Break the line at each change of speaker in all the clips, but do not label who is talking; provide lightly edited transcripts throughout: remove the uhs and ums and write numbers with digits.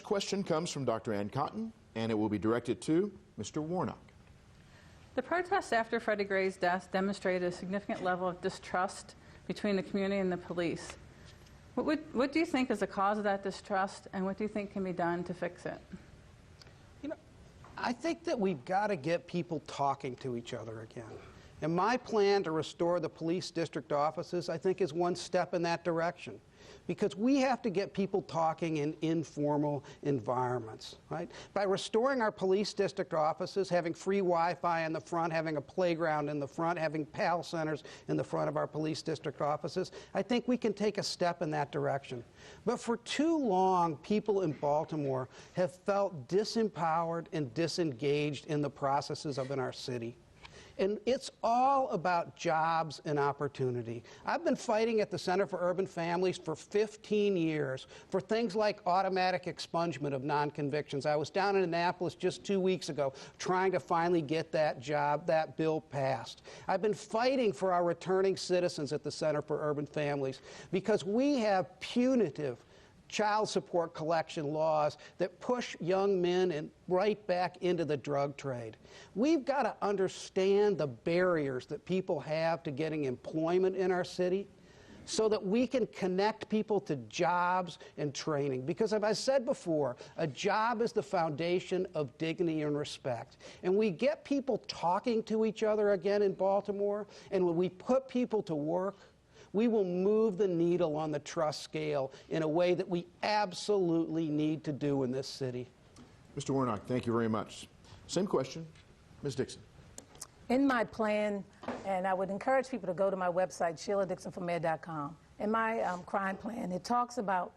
next question comes from Dr. Ann Cotton, and it will be directed to Mr. Warnock.
The protests after Freddie Gray's death demonstrated a significant level of distrust between the community and the police. What do you think is the cause of that distrust, and what do you think can be done to fix it?
You know, I think that we've got to get people talking to each other again. And my plan to restore the police district offices, I think, is one step in that direction. Because we have to get people talking in informal environments, right? By restoring our police district offices, having free Wi-Fi in the front, having a playground in the front, having PAL centers in the front of our police district offices, I think we can take a step in that direction. But for too long, people in Baltimore have felt disempowered and disengaged in the processes of our city. And it's all about jobs and opportunity. I've been fighting at the Center for Urban Families for 15 years for things like automatic expungement of non-convictions. I was down in Annapolis just 2 weeks ago trying to finally get that bill passed. I've been fighting for our returning citizens at the Center for Urban Families because we have punitive child support collection laws that push young men right back into the drug trade. We've got to understand the barriers that people have to getting employment in our city so that we can connect people to jobs and training. Because as I said before, a job is the foundation of dignity and respect. And we get people talking to each other again in Baltimore, and when we put people to work, we will move the needle on the trust scale in a way that we absolutely need to do in this city.
Mr. Warnock, thank you very much. Same question, Ms. Dixon.
In my plan, and I would encourage people to go to my website, SheilaDixonForMayor.com. In my crime plan, it talks about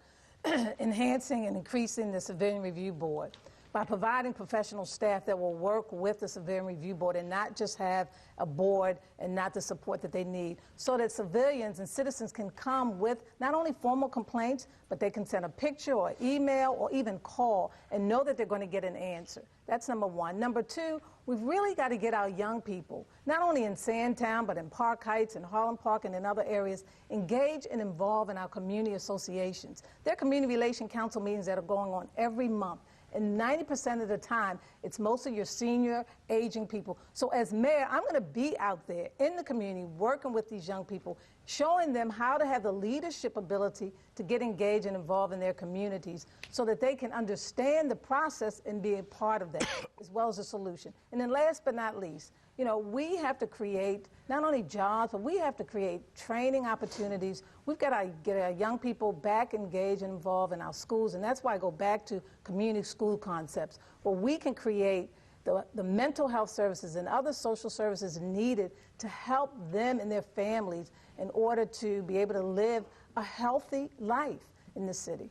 enhancing and increasing the Civilian Review Board by providing professional staff that will work with the Civilian Review Board and not just have a board and not the support that they need, so that civilians and citizens can come with not only formal complaints, but they can send a picture or email or even call and know that they're going to get an answer. That's number one. Number two, we've really got to get our young people, not only in Sandtown, but in Park Heights and Harlem Park and in other areas, engaged and involved in our community associations. There are community relation council meetings that are going on every month. And 90% of the time, it's mostly your senior, aging people. So as mayor, I'm going to be out there in the community working with these young people, showing them how to have the leadership ability to get engaged and involved in their communities so that they can understand the process and be a part of that, as well as the solution. And then last but not least, you know, we have to create not only jobs, but we have to create training opportunities. We've got to get our young people back engaged and involved in our schools, and that's why I go back to community school concepts, where we can create the mental health services and other social services needed to help them and their families in order to be able to live a healthy life in the city.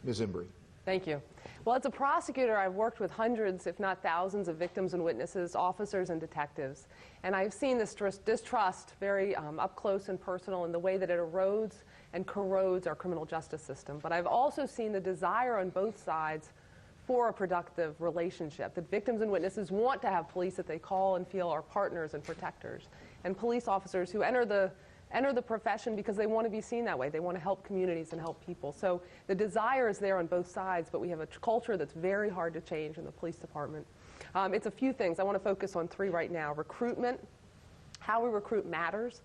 Ms. Embry.
Thank you. Well, as a prosecutor, I've worked with hundreds, if not thousands, of victims and witnesses, officers and detectives. And I've seen this distrust very up close and personal in the way that it erodes and corrodes our criminal justice system. But I've also seen the desire on both sides for a productive relationship, that victims and witnesses want to have police that they call and feel are partners and protectors, and police officers who enter the profession because they want to be seen that way. They want to help communities and help people. So the desire is there on both sides, but we have a culture that's very hard to change in the police department. It's a few things. I want to focus on three right now. Recruitment. How we recruit matters.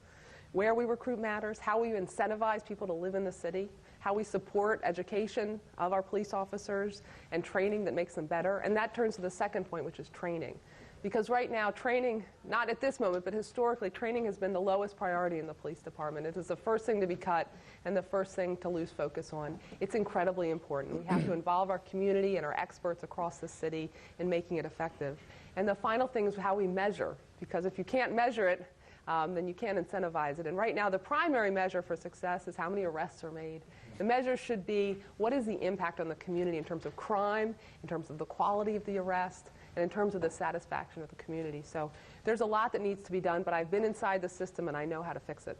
Where we recruit matters. How we incentivize people to live in the city. How we support education of our police officers and training that makes them better. And that turns to the second point, which is training. Because right now, training, not at this moment, but historically, training has been the lowest priority in the police department. It is the first thing to be cut and the first thing to lose focus on. It's incredibly important. We have to involve our community and our experts across the city in making it effective. And the final thing is how we measure, because if you can't measure it, then you can't incentivize it. And right now, the primary measure for success is how many arrests are made. The measure should be, what is the impact on the community in terms of crime, in terms of the quality of the arrest, and in terms of the satisfaction of the community. So there's a lot that needs to be done, but I've been inside the system and I know how to fix it.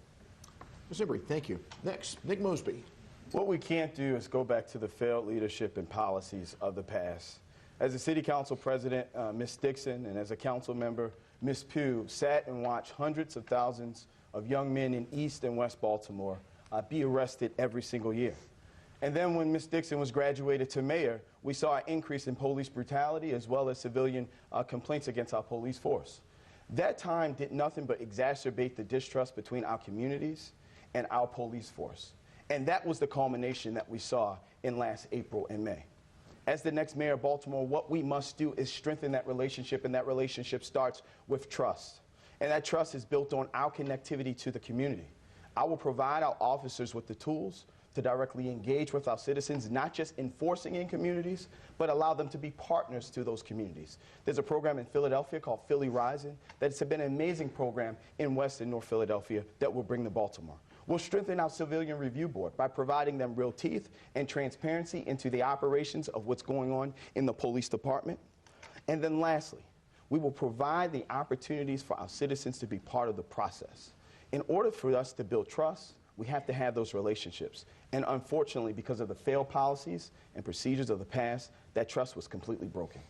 Ms. Embry, thank you. Next, Nick Mosby.
What we can't do is go back to the failed leadership and policies of the past. As a city council president, Ms. Dixon, and as a council member, Ms. Pugh, sat and watched hundreds of thousands of young men in East and West Baltimore be arrested every single year. And then when Ms. Dixon was graduated to mayor, we saw an increase in police brutality as well as civilian complaints against our police force. That time did nothing but exacerbate the distrust between our communities and our police force. And that was the culmination that we saw in last April and May. As the next mayor of Baltimore, what we must do is strengthen that relationship, and that relationship starts with trust. And that trust is built on our connectivity to the community. I will provide our officers with the tools to directly engage with our citizens, not just enforcing in communities, but allow them to be partners to those communities. There's a program in Philadelphia called Philly Rising that's been an amazing program in West and North Philadelphia that will bring to Baltimore. We'll strengthen our Civilian Review Board by providing them real teeth and transparency into the operations of what's going on in the police department. And then lastly, we will provide the opportunities for our citizens to be part of the process. In order for us to build trust, we have to have those relationships. And unfortunately, because of the failed policies and procedures of the past, that trust was completely broken.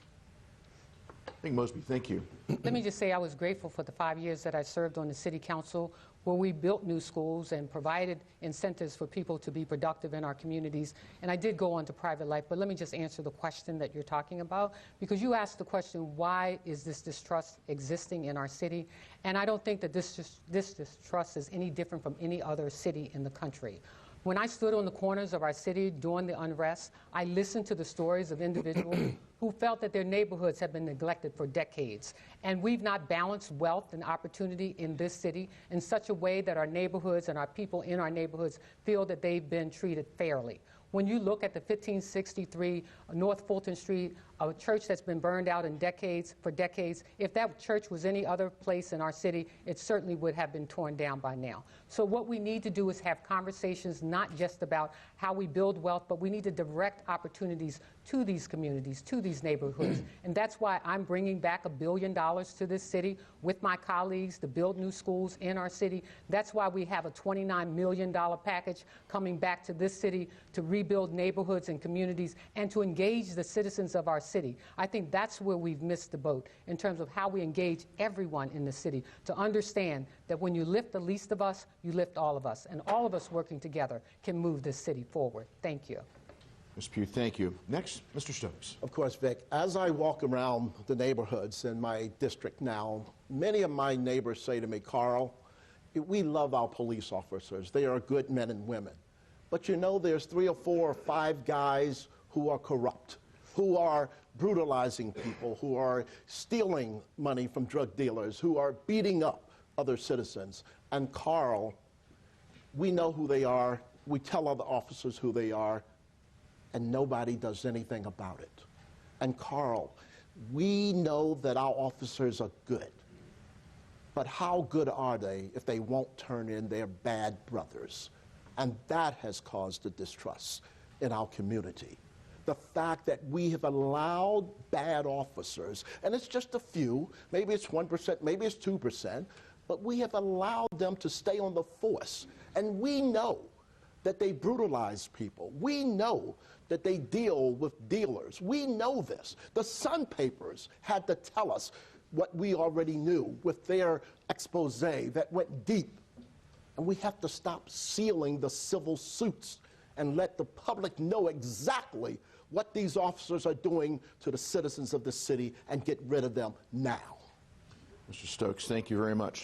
I think Mosby, thank you.
Let me just say I was grateful for the 5 years that I served on the city council, where we built new schools and provided incentives for people to be productive in our communities. And I did go on to private life, but let me just answer the question that you're talking about, because you asked the question, why is this distrust existing in our city? And I don't think that this distrust is any different from any other city in the country. When I stood on the corners of our city during the unrest, I listened to the stories of individuals who felt that their neighborhoods have been neglected for decades. And we've not balanced wealth and opportunity in this city in such a way that our neighborhoods and our people in our neighborhoods feel that they've been treated fairly. When you look at the 1563 North Fulton Street, a church that's been burned out for decades, if that church was any other place in our city, it certainly would have been torn down by now. So what we need to do is have conversations not just about how we build wealth, but we need to direct opportunities to these communities, to these neighborhoods. And that's why I'm bringing back $1 billion to this city with my colleagues to build new schools in our city. That's why we have a $29 million package coming back to this city to rebuild neighborhoods and communities and to engage the citizens of our city. I think that's where we've missed the boat in terms of how we engage everyone in the city to understand that when you lift the least of us, you lift all of us. And all of us working together can move this city forward. Thank you.
Ms. Pugh, thank you. Next, Mr. Stokes.
Of course, Vic. As I walk around the neighborhoods in my district now, many of my neighbors say to me, Carl, we love our police officers. They are good men and women. But you know, there's 3 or 4 or 5 guys who are corrupt, who are brutalizing people, who are stealing money from drug dealers, who are beating up other citizens. And Carl, we know who they are. We tell other officers who they are, and nobody does anything about it. And Carl, we know that our officers are good, but how good are they if they won't turn in their bad brothers? And that has caused the distrust in our community. The fact that we have allowed bad officers, and it's just a few, maybe it's 1%, maybe it's 2%, but we have allowed them to stay on the force. And we know that they brutalize people. We know that they deal with dealers. We know this. The Sun papers had to tell us what we already knew with their expose that went deep. And we have to stop sealing the civil suits and let the public know exactly what these officers are doing to the citizens of the city and get rid of them now.
Mr. Stokes, thank you very much.